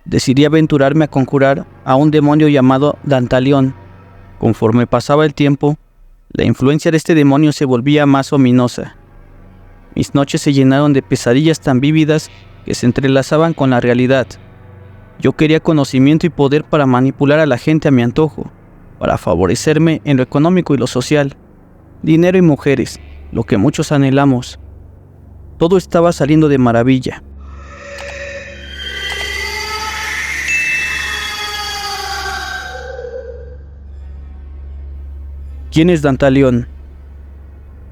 decidí aventurarme a conjurar a un demonio llamado Dantalión. Conforme pasaba el tiempo, la influencia de este demonio se volvía más ominosa. Mis noches se llenaron de pesadillas tan vívidas que se entrelazaban con la realidad. Yo quería conocimiento y poder para manipular a la gente a mi antojo, para favorecerme en lo económico y lo social, dinero y mujeres, lo que muchos anhelamos. Todo estaba saliendo de maravilla. ¿Quién es Dantalión?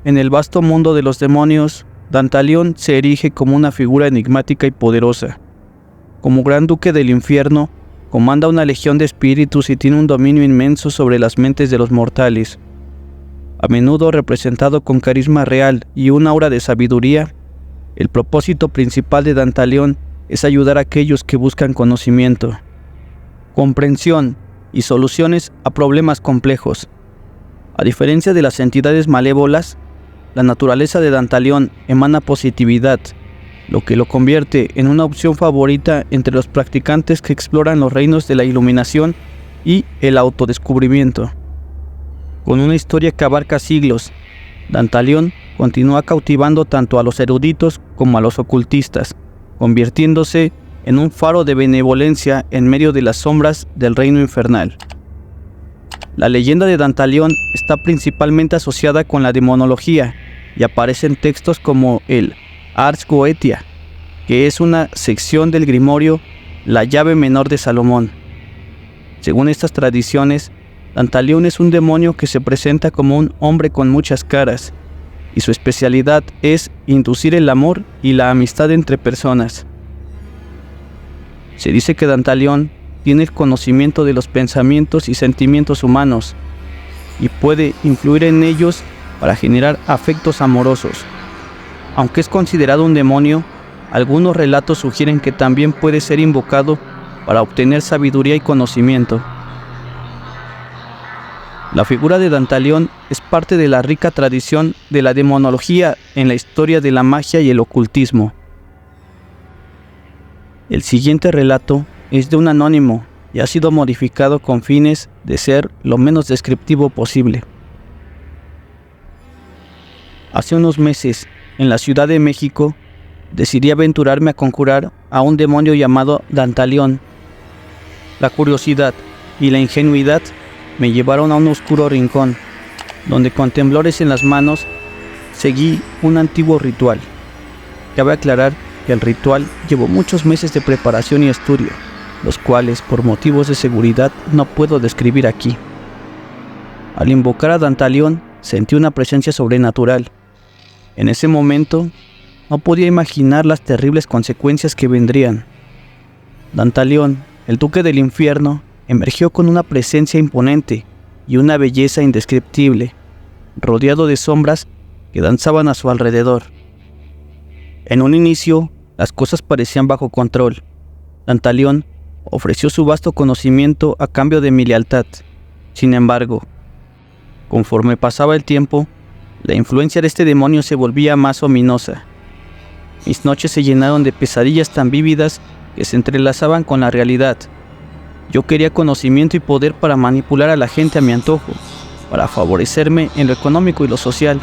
En el vasto mundo de los demonios, Dantalión se erige como una figura enigmática y poderosa. Como gran duque del infierno, comanda una legión de espíritus y tiene un dominio inmenso sobre las mentes de los mortales. A menudo representado con carisma real y una aura de sabiduría, el propósito principal de Dantalión es ayudar a aquellos que buscan conocimiento, comprensión y soluciones a problemas complejos. A diferencia de las entidades malévolas, la naturaleza de Dantalión emana positividad, lo que lo convierte en una opción favorita entre los practicantes que exploran los reinos de la iluminación y el autodescubrimiento. Con una historia que abarca siglos, Dantalión continúa cautivando tanto a los eruditos como a los ocultistas, convirtiéndose en un faro de benevolencia en medio de las sombras del reino infernal. La leyenda de Dantalión está principalmente asociada con la demonología y aparece en textos como el Ars Goetia, que es una sección del grimorio La llave menor de Salomón. Según estas tradiciones, Dantalión es un demonio que se presenta como un hombre con muchas caras, y su especialidad es inducir el amor y la amistad entre personas. Se dice que Dantalión tiene el conocimiento de los pensamientos y sentimientos humanos, y puede influir en ellos para generar afectos amorosos. Aunque es considerado un demonio, algunos relatos sugieren que también puede ser invocado para obtener sabiduría y conocimiento. La figura de Dantalión es parte de la rica tradición de la demonología en la historia de la magia y el ocultismo. El siguiente relato es de un anónimo y ha sido modificado con fines de ser lo menos descriptivo posible. Hace unos meses, en la Ciudad de México, decidí aventurarme a conjurar a un demonio llamado Dantalión. La curiosidad y la ingenuidad me llevaron a un oscuro rincón, donde con temblores en las manos seguí un antiguo ritual. Cabe aclarar que el ritual llevó muchos meses de preparación y estudio, los cuales por motivos de seguridad no puedo describir aquí. Al invocar a Dantalión sentí una presencia sobrenatural. En ese momento no podía imaginar las terribles consecuencias que vendrían. Dantalión, el duque del infierno, emergió con una presencia imponente y una belleza indescriptible, rodeado de sombras que danzaban a su alrededor. En un inicio, las cosas parecían bajo control. Dantalión ofreció su vasto conocimiento a cambio de mi lealtad. Sin embargo, conforme pasaba el tiempo, la influencia de este demonio se volvía más ominosa. Mis noches se llenaron de pesadillas tan vívidas que se entrelazaban con la realidad. Yo quería conocimiento y poder para manipular a la gente a mi antojo, para favorecerme en lo económico y lo social,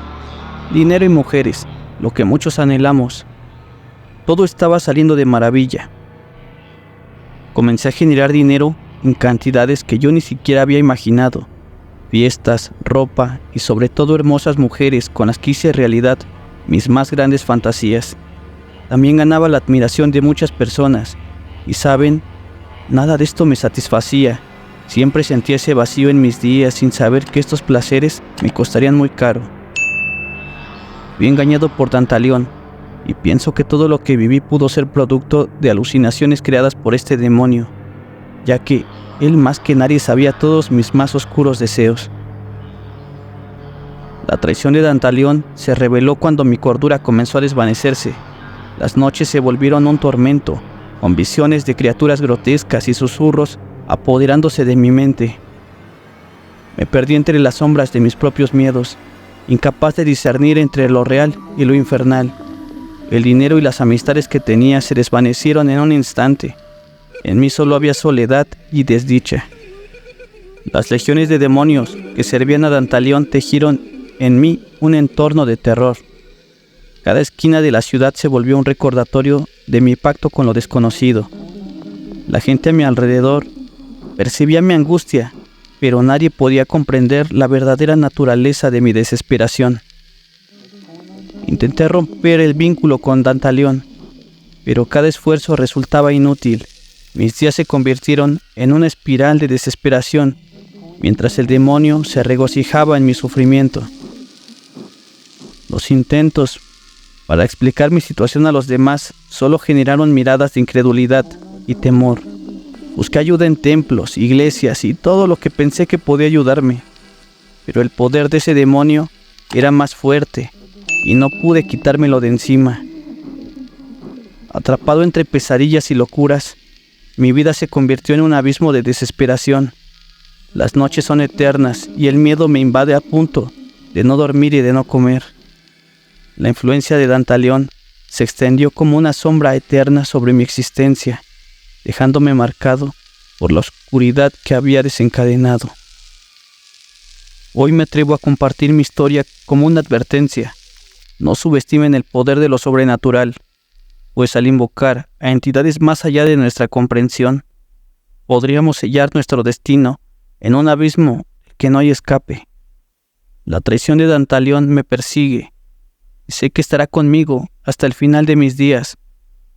dinero y mujeres, lo que muchos anhelamos. Todo estaba saliendo de maravilla. Comencé a generar dinero en cantidades que yo ni siquiera había imaginado. Fiestas, ropa y sobre todo hermosas mujeres con las que hice realidad mis más grandes fantasías. También ganaba la admiración de muchas personas. Y saben, nada de esto me satisfacía. Siempre sentía ese vacío en mis días sin saber que estos placeres me costarían muy caro. Fui engañado por Dantalión y pienso que todo lo que viví pudo ser producto de alucinaciones creadas por este demonio, ya que él más que nadie sabía todos mis más oscuros deseos. La traición de Dantalión se reveló cuando mi cordura comenzó a desvanecerse. Las noches se volvieron un tormento, con visiones de criaturas grotescas y susurros apoderándose de mi mente. Me perdí entre las sombras de mis propios miedos, incapaz de discernir entre lo real y lo infernal. El dinero y las amistades que tenía se desvanecieron en un instante. En mí solo había soledad y desdicha. Las legiones de demonios que servían a Dantalión tejieron en mí un entorno de terror. Cada esquina de la ciudad se volvió un recordatorio de mi pacto con lo desconocido. La gente a mi alrededor percibía mi angustia, pero nadie podía comprender la verdadera naturaleza de mi desesperación. Intenté romper el vínculo con Dantalión, pero cada esfuerzo resultaba inútil. Mis días se convirtieron en una espiral de desesperación, mientras el demonio se regocijaba en mi sufrimiento. Los intentos para explicar mi situación a los demás solo generaron miradas de incredulidad y temor. Busqué ayuda en templos, iglesias y todo lo que pensé que podía ayudarme, pero el poder de ese demonio era más fuerte y no pude quitármelo de encima. Atrapado entre pesadillas y locuras, mi vida se convirtió en un abismo de desesperación. Las noches son eternas y el miedo me invade a punto de no dormir y de no comer. La influencia de Dantalión se extendió como una sombra eterna sobre mi existencia, dejándome marcado por la oscuridad que había desencadenado. Hoy me atrevo a compartir mi historia como una advertencia. No subestimen el poder de lo sobrenatural, pues al invocar a entidades más allá de nuestra comprensión, podríamos sellar nuestro destino en un abismo que no hay escape. La traición de Dantalión me persigue y sé que estará conmigo hasta el final de mis días,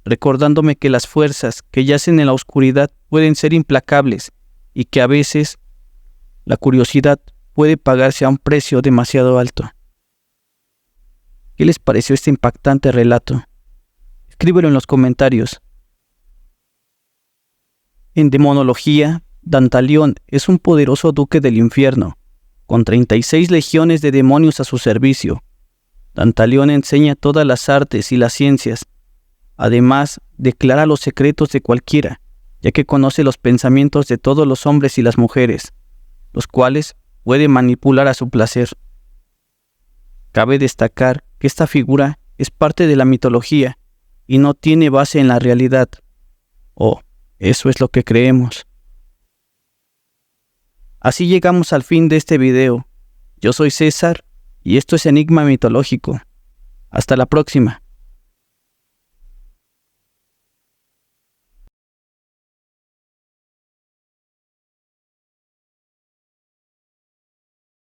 recordándome que las fuerzas que yacen en la oscuridad pueden ser implacables y que a veces la curiosidad puede pagarse a un precio demasiado alto. ¿Qué les pareció este impactante relato? Escríbelo en los comentarios. En demonología, Dantalión es un poderoso duque del infierno, con 36 legiones de demonios a su servicio. Dantalión enseña todas las artes y las ciencias. Además, declara los secretos de cualquiera, ya que conoce los pensamientos de todos los hombres y las mujeres, los cuales puede manipular a su placer. Cabe destacar que esta figura es parte de la mitología y no tiene base en la realidad. O eso es lo que creemos. Así llegamos al fin de este video. Yo soy César y esto es Enigma Mitológico. Hasta la próxima.